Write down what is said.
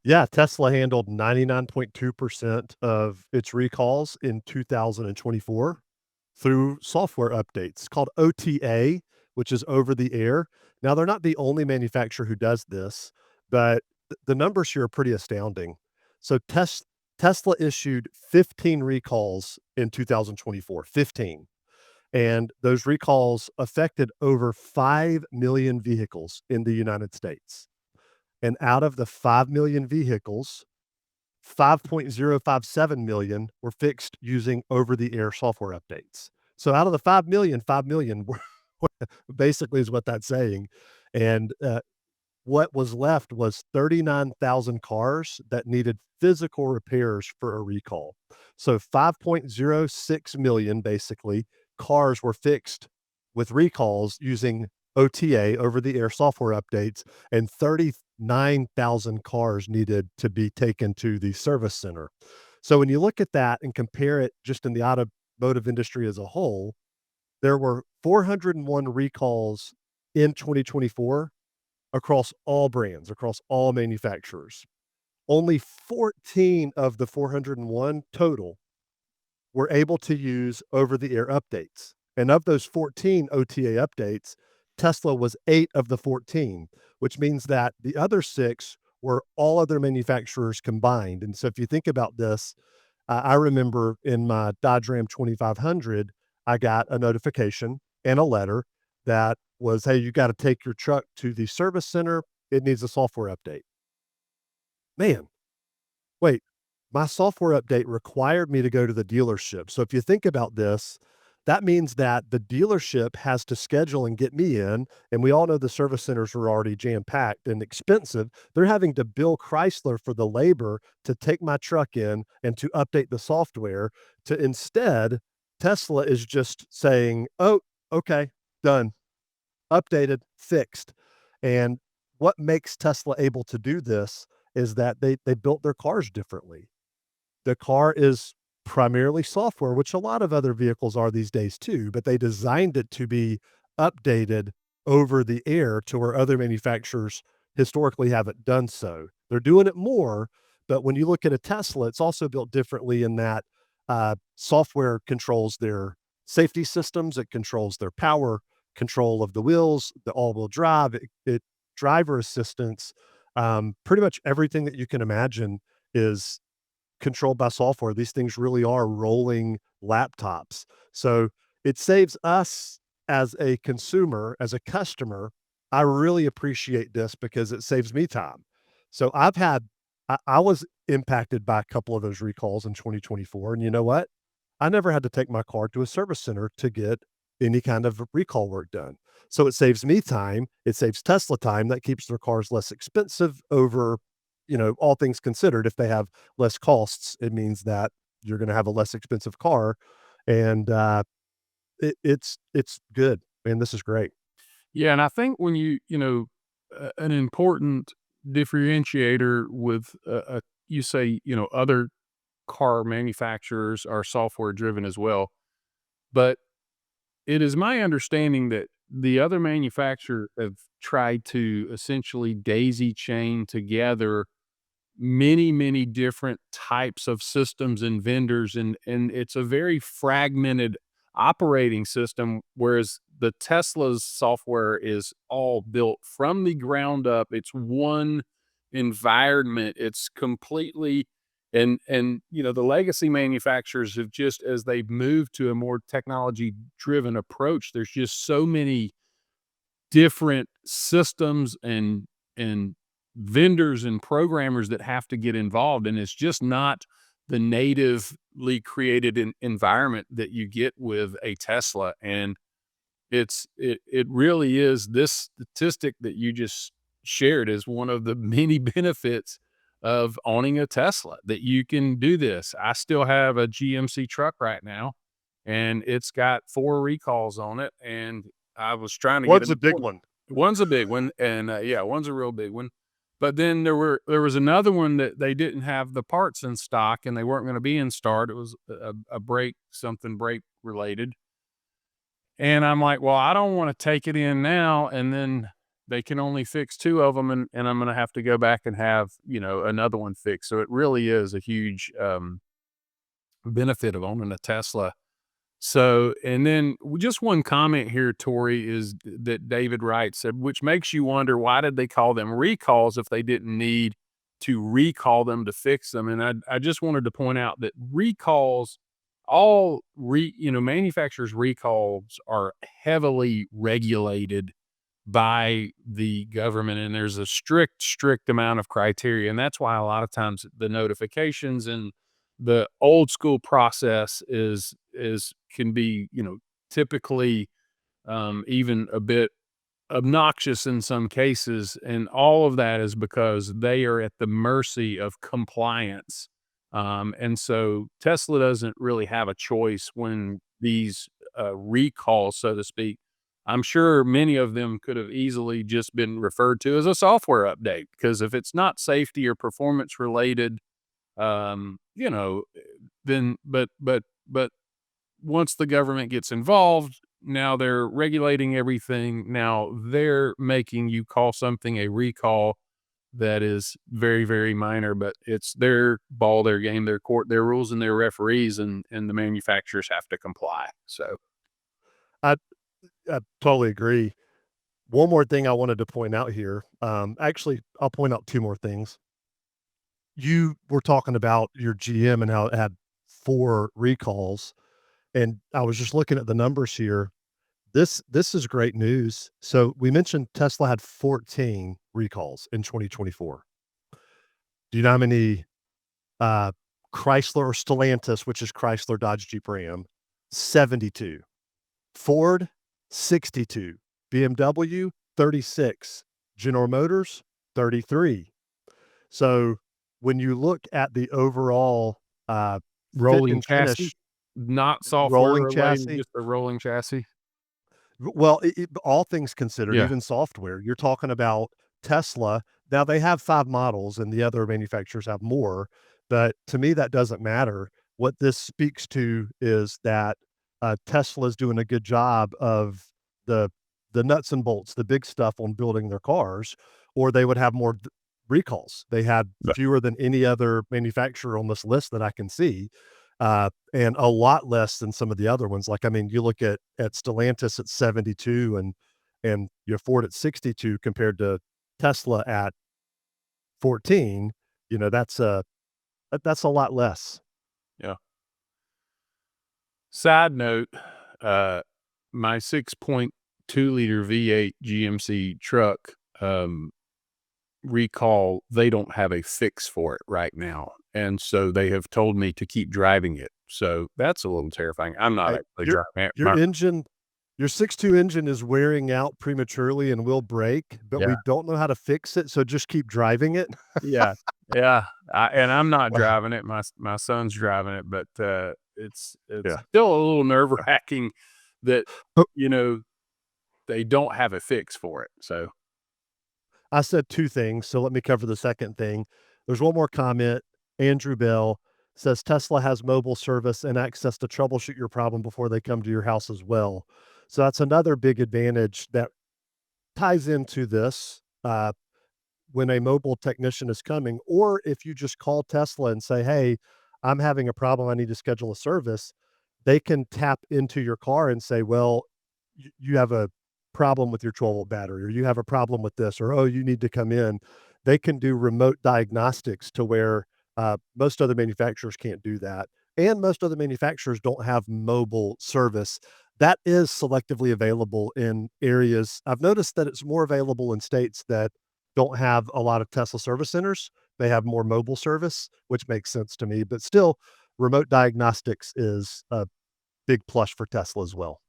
Yeah, Tesla handled 99.2% of its recalls in 2024 through software updates called OTA, which is over the air. Now, they're not the only manufacturer who does this, but the numbers here are pretty astounding. So, Tesla issued 15 recalls in 2024, 15. And those recalls affected over 5 million vehicles in the United States. And out of the 5 million vehicles, 5.057 million were fixed using over-the-air software updates. So out of the 5 million, 5 million were basically is what that's saying. And, what was left was 39,000 cars that needed physical repairs for a recall. So 5.06 million, basically, cars were fixed with recalls using OTA, over-the-air software updates, and 39,000 cars needed to be taken to the service center. So when you look at that and compare it just in the automotive industry as a whole, there were 401 recalls in 2024 across all brands, across all manufacturers. Only 14 of the 401 total were able to use over-the-air updates, and of those 14 OTA updates, Tesla was 8 of the 14, which means that the other 6 were all other manufacturers combined, and so if you think about this, I remember in my Dodge Ram 2500, I got a notification and a letter that was, "Hey, you gotta take your truck to the service center. It needs a software update." Man, wait, my software update required me to go to the dealership. So if you think about this, that means that the dealership has to schedule and get me in, and we all know the service centers are already jam-packed and expensive. They're having to bill Chrysler for the labor to take my truck in and to update the software to instead, Tesla is just saying, "Oh, okay, done, updated, fixed." And what makes Tesla able to do this is that they built their cars differently. The car is primarily software, which a lot of other vehicles are these days too, but they designed it to be updated over the air to where other manufacturers historically haven't done so. They're doing it more, but when you look at a Tesla, it's also built differently in that software controls their safety systems, it controls their power control of the wheels, the all-wheel drive, it driver assistance, pretty much everything that you can imagine is controlled by software. These things really are rolling laptops. So it saves us as a consumer, as a customer. I really appreciate this because it saves me time. So I was impacted by a couple of those recalls in 2024. And you know what? I never had to take my car to a service center to get any kind of recall work done. So it saves me time. It saves Tesla time. That keeps their cars less expensive over, all things considered. If they have less costs, it means that you're gonna have a less expensive car, and, it's good, man, this is great. Yeah, and I think when an important differentiator with, you say, other car manufacturers are software driven as well, but it is my understanding that the other manufacturer have tried to essentially daisy chain together many, many different types of systems and vendors, and it's a very fragmented operating system, whereas the Tesla's software is all built from the ground up. It's one environment. It's completely the legacy manufacturers have just as they've moved to a more technology driven approach, there's just so many different systems and vendors and programmers that have to get involved, and it's just not the natively created environment that you get with a Tesla, and it really is this statistic that you just shared is one of the many benefits of owning a Tesla, that you can do this. I still have a GMC truck right now, and it's got 4 recalls on it, and I was trying to get What's an a big appointment. one? One's a big one, and, yeah, one's a real big one, but then there was another one that they didn't have the parts in stock, and they weren't gonna be in start. It was a brake something brake related, and I'm like, "Well, I don't wanna take it in now and then they can only fix 2 of them, and I'm gonna have to go back and have, another one fixed. So it really is a huge, benefit of owning a Tesla. So, and then just one comment here, Tori, is that David Wright said, which makes you wonder, why did they call them recalls if they didn't need to recall them to fix them? And I just wanted to point out that recalls, manufacturers' recalls are heavily regulated by the government, and there's a strict amount of criteria, and that's why a lot of times the notifications and the old school process is can be, typically, even a bit obnoxious in some cases, and all of that is because they are at the mercy of compliance. And so Tesla doesn't really have a choice when these recalls, so to speak. I'm sure many of them could have easily just been referred to as a software update, because if it's not safety or performance related, um, you know, then but once the government gets involved, now they're regulating everything. Now they're making you call something a recall that is very, very minor, but it's their ball, their game, their court, their rules, and their referees, and the manufacturers have to comply. So, I I totally agree. One more thing I wanted to point out here, actually, I'll point out 2 more things. You were talking about your GM and how it had 4 recalls, and I was just looking at the numbers here. This is great news. So, we mentioned Tesla had 14 recalls in 2024. Do you know how many, uh, Chrysler or Stellantis, which is Chrysler, Dodge, Jeep, Ram? 72. Ford, 62. BMW, 36. General Motors, 33. So, when you look at the overall, fit rolling and chassis, finish not software rolling related, chassis, just a rolling chassis. well, all things considered, Yeah. even software, you're talking about Tesla. Now they have 5 models and the other manufacturers have more, but to me, that doesn't matter. What this speaks to is that, Tesla's doing a good job of the the nuts and bolts, the big stuff on building their cars, or they would have more recalls. They had But fewer than any other manufacturer on this list that I can see, and a lot less than some of the other ones. Like, I mean, you look at Stellantis at 72 and your Ford at 62 compared to Tesla at 14, that's a lot less. yeah. Side note, uh, my 6.2-liter V8 GMC truck, recall, they don't have a fix for it right now, and so they have told me to keep driving it. So that's a little terrifying. I'm not Hey, actually your driving it. your engine your 6.2 engine is wearing out prematurely and will break, but Yeah. we don't know how to fix it, so just keep driving it. Yeah, yeah, and I'm not driving it, my son's driving it, but, it's Yeah. still a little nerve-wracking that, Oh, you know, they don't have a fix for it, so I said 2 things, so let me cover the second thing. There's one more comment. Andrew Bell says, "Tesla has mobile service and access to troubleshoot your problem before they come to your house as well." So that's another big advantage that ties into this, when a mobile technician is coming, or if you just call Tesla and say, "Hey, I'm having a problem, I need to schedule a service," they can tap into your car and say, "Well, you have a problem with your 12-volt battery, or you have a problem with this, or, oh, you need to come in." They can do remote diagnostics to where, most other manufacturers can't do that, and most other manufacturers don't have mobile service. That is selectively available in areas. I've noticed that it's more available in states that don't have a lot of Tesla service centers. They have more mobile service, which makes sense to me, but still, remote diagnostics is a big plus for Tesla as well.